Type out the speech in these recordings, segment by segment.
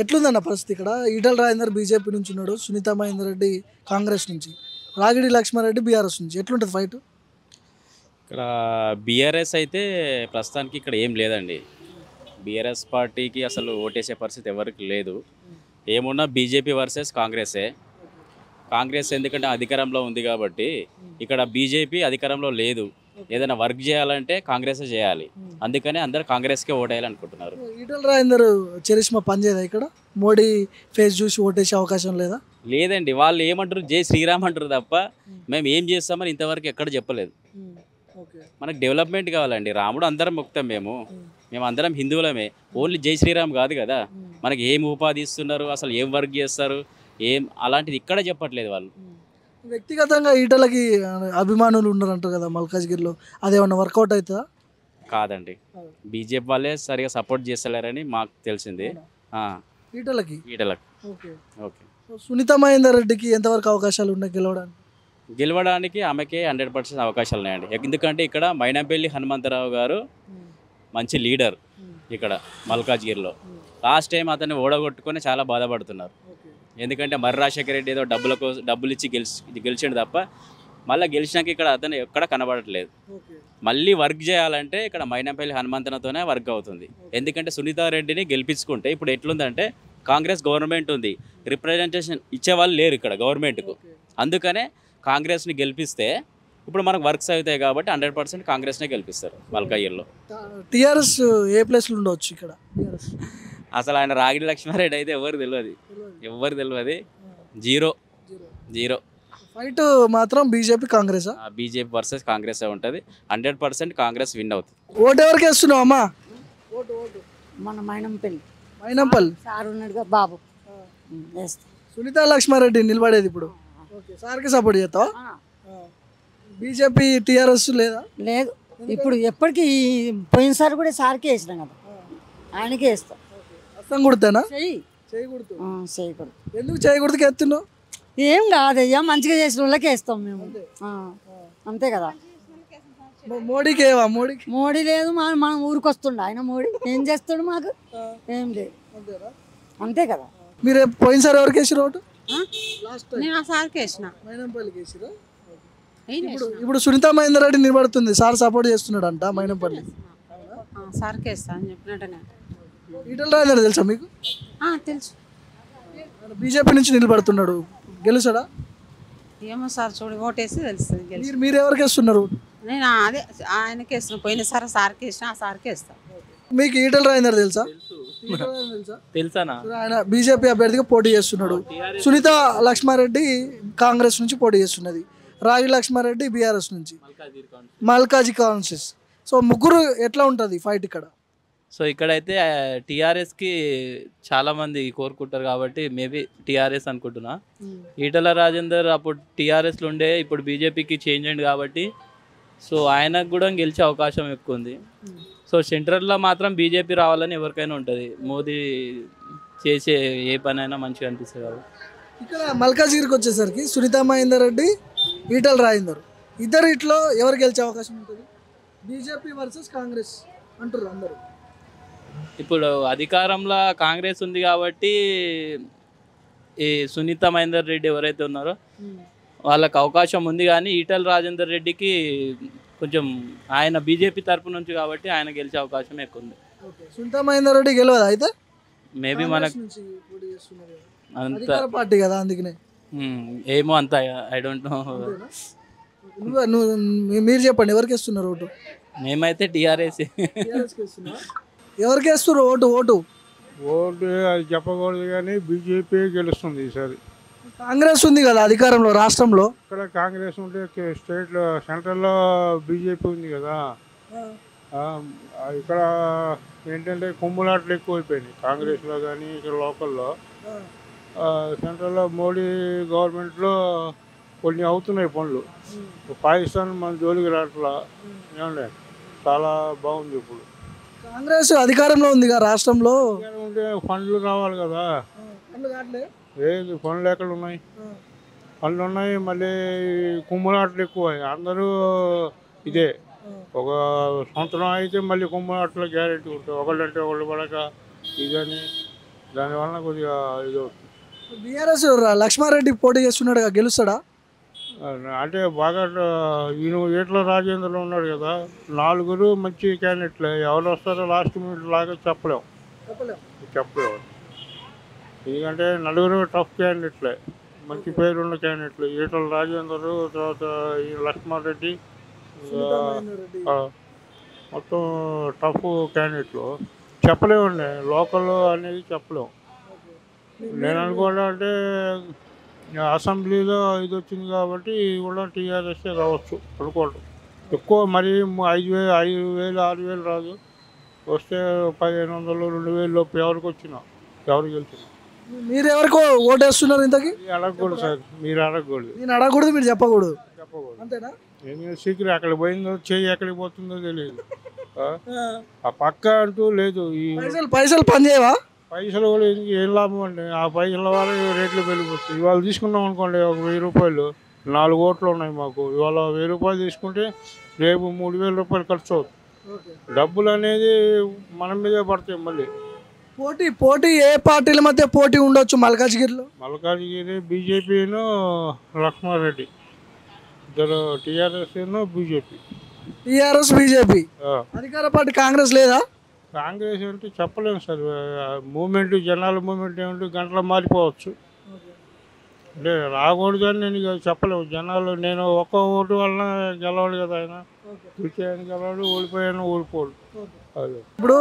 ఎట్లుందన్న పరిస్థితి ఇక్కడ? ఈటల రాజేందర్ బీజేపీ నుంచి ఉన్నాడు, సునీత మహేందర్ రెడ్డి కాంగ్రెస్ నుంచి, రాగిడి లక్ష్మారెడ్డి బీఆర్ఎస్ నుంచి. ఎట్లుంటుంది ఫైట్? ఇక్కడ బీఆర్ఎస్ అయితే ప్రస్తుతానికి ఇక్కడ ఏం లేదండి. బీఆర్ఎస్ పార్టీకి అసలు ఓటేసే పరిస్థితి ఎవరికి లేదు. ఏమున్నా బీజేపీ వర్సెస్ కాంగ్రెసే. కాంగ్రెస్ ఎందుకంటే అధికారంలో ఉంది కాబట్టి, ఇక్కడ బీజేపీ అధికారంలో లేదు. ఏదైనా వర్క్ చేయాలంటే కాంగ్రెసే చేయాలి. అందుకనే అందరూ కాంగ్రెస్కే ఓటేయాలనుకుంటున్నారు. ఈటల రాజేందర్ చరిష్మా పనిచేయదా ఇక్కడ? మోడీ ఫేస్ చూసి ఓటేసే అవకాశం లేదా? లేదండి, వాళ్ళు ఏమంటారు, జై శ్రీరామ్ అంటారు తప్ప మేము ఏం చేస్తామని ఇంతవరకు ఎక్కడ చెప్పలేదు. మనకు డెవలప్మెంట్ కావాలండి. రాముడు అందరం మొక్తాం, మేము అందరం హిందువులమే. ఓన్లీ జై శ్రీరామ్ కాదు కదా. మనకి ఏం ఉపాధి ఇస్తున్నారు, అసలు ఏం వర్క్ చేస్తారు, ఏం అలాంటిది ఇక్కడ చెప్పట్లేదు వాళ్ళు. వ్యక్తిగతంగా ఈటలకి అభిమానులు ఉన్నారంటారు కదా మల్కాజ్గిరిలో, అదేమన్నా వర్కౌట్ అవుతుందా? కాదండి, బీజేపీ వాళ్ళే సరిగా సపోర్ట్ చేస్తలేరని మాకు తెలిసింది. ఈటలకి ఓకే. సునీత మహేందర్ రెడ్డికి ఎంతవరకు అవకాశాలు ఉన్నాయి గెలవడానికి? ఆమెకే 100% అవకాశాలు ఉన్నాయండి. ఎందుకంటే ఇక్కడ మైనంపల్లి హనుమంతరావు గారు మంచి లీడర్ ఇక్కడ మల్కాజ్గిరిలో. లాస్ట్ టైం అతన్ని ఓడగొట్టుకొని చాలా బాధపడుతున్నారు. ఎందుకంటే మర్రి రాజశేఖర రెడ్డి ఏదో డబ్బులు ఇచ్చి గెలిచిండు తప్ప మళ్ళీ గెలిచినాక ఇక్కడ అతను ఎక్కడ కనబడట్లేదు. మళ్ళీ వర్క్ చేయాలంటే ఇక్కడ మైనంపల్లి హనుమంతనతోనే వర్క్ అవుతుంది. ఎందుకంటే సునీతారెడ్డిని గెలిపించుకుంటే ఇప్పుడు ఎట్లుందంటే కాంగ్రెస్ గవర్నమెంట్ ఉంది, రిప్రజెంటేషన్ ఇచ్చేవాళ్ళు లేరు ఇక్కడ గవర్నమెంట్కు. అందుకనే కాంగ్రెస్ని గెలిపిస్తే ఇప్పుడు మనకు వర్క్స్ అవుతాయి కాబట్టి 100% కాంగ్రెస్నే గెలిపిస్తారు మల్కాజ్గిరిలో. టీఆర్ఎస్ ఏ ప్లేస్లో ఉండవచ్చు ఇక్కడ? అసలు ఆయన రాగిడి లక్ష్మారెడ్డి అయితే ఎవరు తెలియదు. జీరో. ఫైట్ మాత్రం BJP Congress. BJP versus Congress ఉంటుంది. 100% కాంగ్రెస్ విన్ అవుతుంది. ఓటు ఎవరికి వేస్తున్నావు అమ్మా? మన మైనంపల్లి సార్ ఉన్నాడుగా బాబు. సునీత లక్ష్మారెడ్డి నిలబడేది ఇప్పుడు. సార్కి సపోర్ట్ చేస్తావా? బీజేపీ టీఆర్ఎస్ లేదా? లేదు, ఇప్పుడు ఎప్పటికీ పోయినసారి కూడా సార్కే వేసినాం కదా, ఆయనకే వేస్తాం. అస్తం కుడతానా? చేయకూడదు. ఎందుకు చేయకూడదు ఎత్తున్నావు? ఏం కాదయ్యా, మంచిగా చేసిన వాళ్ళకే వేస్తాం మేము. అంతే కదా. మోడీకి ఏవా? మోడీ లేదు, మనం ఊరికి వస్తుండ ఆయన. మోడీ ఏం చేస్తాడు మాకు? ఏం లేదు, అంతే కదా. మీరు పోయినసారి ఎవరికి వేసారు ఓటు? నేను సార్కి వేసిన. ఇప్పుడు సునీత మహేందర్ రెడ్డి నిలబడుతుంది, సార్ సపోర్ట్ చేస్తున్నాడు అంట మైనంపల్లి. సార్కి వేస్తా అని చెప్పినట్టు. ఈటల రాజేందర్ తెలుసా మీకు? తెలుసు. బీజేపీ నుంచి నిలబడుతున్నాడు, గెలుస్తాడా? ఏమో సార్, చూడు ఓటేసి తెలుస్తుంది. మీరు ఎవరికి వేస్తున్నారు? నేను అదే ఆయనకి వేస్తున్నా. పోయినసారి సార్కి వేసిన, ఆ సార్కి వేస్తా. మీకు ఈటల రాజేందర్ తెలుసా? తెలుసానా? ఆయన బీజేపీ అభ్యర్థిగా పోటీ చేస్తున్నాడు. సునీత లక్ష్మారెడ్డి కాంగ్రెస్ నుంచి పోటీ చేస్తున్నది, రాగి లక్ష్మారెడ్డి బీఆర్ఎస్ నుంచి, మల్కాజీ కాన్షియస్. సో ముగ్గురు ఎట్లా ఉంటుంది ఫైట్ ఇక్కడ? సో ఇక్కడైతే టీఆర్ఎస్కి చాలామంది కోరుకుంటారు కాబట్టి మేబీ టీఆర్ఎస్ అనుకుంటున్నా. ఈటల రాజేందర్ అప్పుడు టీఆర్ఎస్లో ఉండే, ఇప్పుడు బీజేపీకి చేంజ్ అయింది కాబట్టి సో ఆయనకు కూడా గెలిచే అవకాశం ఎక్కువ ఉంది. సో సెంట్రల్లో మాత్రం బీజేపీ రావాలని ఎవరికైనా ఉంటుంది. మోదీ చేసే ఏ పని అయినా మంచిగా అనిపిస్తుంది కాబట్టి. ఇక్కడ మల్కాజ్గిరికి వచ్చేసరికి సునీత మహేందర్ రెడ్డి, ఈటల రాజేందర్ ఇద్దరు ఇట్లో ఎవరు గెలిచే అవకాశం ఉంటుంది? బీజేపీ వర్సెస్ కాంగ్రెస్ అంటారు అందరూ. ఇప్పుడు అధికారంలో కాంగ్రెస్ ఉంది కాబట్టి ఈ సునీత మహేందర్ రెడ్డి ఎవరైతే ఉన్నారో వాళ్ళకి అవకాశం ఉంది. కానీ ఈటల రాజేందర్ రెడ్డికి కొంచెం ఆయన బీజేపీ తరపు నుంచి కాబట్టి ఆయన గెలిచే అవకాశం ఎక్కువ ఉంది. సునీత మహేందర్ రెడ్డి గెలవదా అయితే? మేబీ మనకు అంత పార్టీ కదా, అందుకనే ఏమో అంత ఐ డోంట్ నో. మీరు చెప్పండి, ఎవరికి వేస్తున్నారు ఓటు? మేమైతే టీఆర్ఎస్. ఎవరికి వేస్తున్నారు ఓటు? అది చెప్పకూడదు కానీ బీజేపీ గెలుస్తుంది ఈసారి. కాంగ్రెస్ ఉంది కదా అధికారంలో రాష్ట్రంలో. ఇక్కడ కాంగ్రెస్ ఉంటే స్టేట్లో, సెంట్రల్లో బీజేపీ ఉంది కదా. ఇక్కడ ఏంటంటే కుమ్ములాట్లు ఎక్కువైపోయినాయి కాంగ్రెస్లో కానీ ఇక్కడ లోకల్లో. సెంట్రల్లో మోడీ గవర్నమెంట్లో కొన్ని అవుతున్నాయి పనులు. పాకిస్తాన్ మన జోలికి రావట్లా. ఏమంటే చాలా బాగుంది. ఇప్పుడు కాంగ్రెస్ అధికారంలో ఉంది రాష్ట్రంలో. ఉంటే ఫండ్లు రావాలి కదా. ఏది పనులు ఎక్కడ ఉన్నాయి? పనులు ఉన్నాయి, మళ్ళీ కుమ్ములాట్లు ఎక్కువ. అందరూ ఇదే ఒక సంవత్సరం అయితే మళ్ళీ కుమ్ములాట్లో గ్యారెంటీ ఉంటుంది. ఒకళ్ళంటే ఒకళ్ళు పడక ఇదని దానివల్ల కొద్దిగా ఇది అవుతుంది. బీఆర్ఎస్ లక్ష్మారెడ్డి పోటీ చేస్తున్నాడు కదా, గెలుస్తాడా? అంటే బాగా ఈయన ఈటల రాజేంద్ర ఉన్నాడు కదా, 4 మంచి క్యాండిడేట్లే. ఎవరు వస్తారో లాస్ట్ మినిట్ లాగా చెప్పలేము. ఎందుకంటే 4 టఫ్ క్యాండిడేట్లే, మంచి పేరున్న క్యాండిడేట్లు. ఈటల రాజేందర్, తర్వాత ఈ లక్ష్మారెడ్డి, మొత్తం టఫ్ క్యాండిడేట్లు. చెప్పలేమండి, లోకల్ అనేది చెప్పలేము. నేను అనుకోవడం అంటే అసెంబ్లీలో ఇది వచ్చింది కాబట్టి కూడా టీఆర్ఎస్ రావచ్చు అనుకోవడం. ఎక్కువ మరి 5,000 6,000 రాదు. వస్తే 1,500 2,000 లోపు ఎవరికి వచ్చినా, ఎవరు గెలిచినా. మీరు ఎవరికి ఓటేస్తున్నారు ఇంతకి? అడగకూడదు సార్, మీరు అడగకూడదు. నేను అడగకూడదు, మీరు చెప్పకూడదు, అంతేనా? ఏమి సీక్రెట్, అక్కడ పోయిందో చెయ్యి ఎక్కడికి పోతుందో తెలియదు. ఆ పక్క అంటూ లేదు. ఈ పైసలు పనిచేయవా? పైసలు కూడా ఏం లాభం అండి, ఆ పైసల వల్ల రేట్లు పెరిగిపోతాయి. ఇవాళ తీసుకున్నాం అనుకోండి, ఒక 1,000 రూపాయలు, 4 ఓట్లు ఉన్నాయి మాకు. ఇవాళ 1,000 రూపాయలు తీసుకుంటే రేపు 3,000 రూపాయలు ఖర్చు అవుతుంది. డబ్బులు అనేది మన మీదే పడతాయి. మళ్ళీ పోటీ ఏ పార్టీల మధ్య పోటీ ఉండొచ్చు మల్కాజ్గిరిలో? మల్కాజ్గిరి బీజేపీను లక్ష్మారెడ్డి ఇద్దరు, టీఆర్ఎస్ బీజేపీ. బీజేపీ అధికార పార్టీ కాంగ్రెస్ లేదా? కాంగ్రెస్ అంటే చెప్పలేము సార్. మూమెంట్, జనాల మూమెంట్ ఏమిటి గంటలు మారిపోవచ్చు. అంటే రాకూడదు అని నేను ఇక చెప్పలేము. జనాలు, నేను ఒక్క ఓటు వలన గెలవాడు కదా, ఆయన కూర్చోని గెలవాడు, ఓడిపోయాను ఓడిపోడు. అదే ఇప్పుడు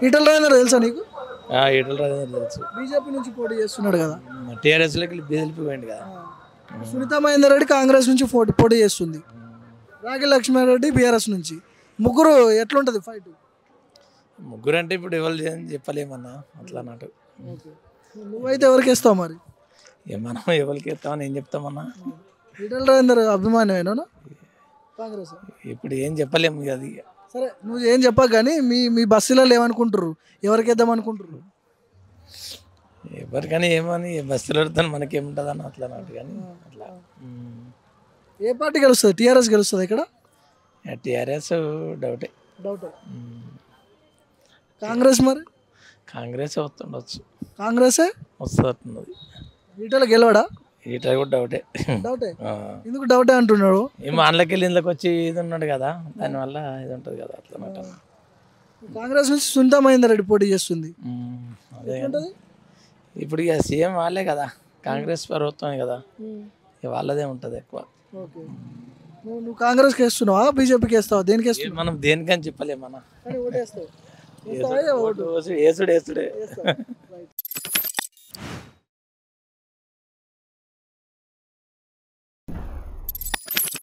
ఈటల రాజేందర్ తెలుసా నీకు? ఈటల రాజేందర్ తెలుసు. బీజేపీ నుంచి పోటీ చేస్తున్నాడు కదా, టీఆర్ఎస్లోకి బీజేపీ పోయింది కదా. సునీత మహేందర్ రెడ్డి కాంగ్రెస్ నుంచి పోటీ చేస్తుంది, రాగి లక్ష్మారెడ్డి బీఆర్ఎస్ నుంచి. ముగ్గురు ఎట్లుంటది ఫైట్? ముగ్గురు అంటే ఇప్పుడు ఎవరు చెప్పలేమన్నా, అట్లా అన్నట్టు. నువ్వైతే ఎవరికి వేస్తావు మరి? మనం ఎవరికి వేస్తామని ఏం చెప్తామన్నా. ఈటల రాజేందర్ అభిమానమేనా కాంగ్రెస్? ఇప్పుడు ఏం చెప్పలేము అది. సరే, నువ్వు ఏం చెప్పాక కానీ మీ బస్సులలో ఏమనుకుంటారు, ఎవరికి వేద్దాం అనుకుంటారు? ఎవరికైనా ఏమని బస్సులు పెడతాను, మనకేముంటుంది అన్న అట్లా అన్నట్టు. కానీ అట్లా ఏ పార్టీ గెలుస్తుంది? టీఆర్ఎస్ గెలుస్తుంది ఇక్కడ? టీఆర్ఎస్ డౌటే. కాంగ్రెస్ మరి? కాంగ్రెస్ వస్తుండొచ్చు. కాంగ్రెసే వస్తున్నది. ఈటల గెలవడా? ఈట కూడా డౌటే. డౌటే? ఎందుకు డౌటే అంటున్నాడు? ఏమో అందులోకి వెళ్ళి ఇందులోకి వచ్చి ఇది ఉన్నాడు కదా, దానివల్ల ఇది ఉంటుంది కదా అట్లా అన్నట్టు. కాంగ్రెస్ నుంచి సునీత మహేందర్ రెడ్డి పోటీ చేస్తుంది. అదే ఇప్పుడు ఇక సీఎం వాళ్ళే కదా, కాంగ్రెస్ ప్రభుత్వమే కదా, వాళ్ళదే ఉంటుంది ఎక్కువ. నువ్వు కాంగ్రెస్కి వేస్తున్నావా, బీజేపీకి వేస్తావా, దేనికి వేస్తావు? మనం దేనికని చెప్పలేమన్నా. ఓటు వేస్తావు? వేసుడే.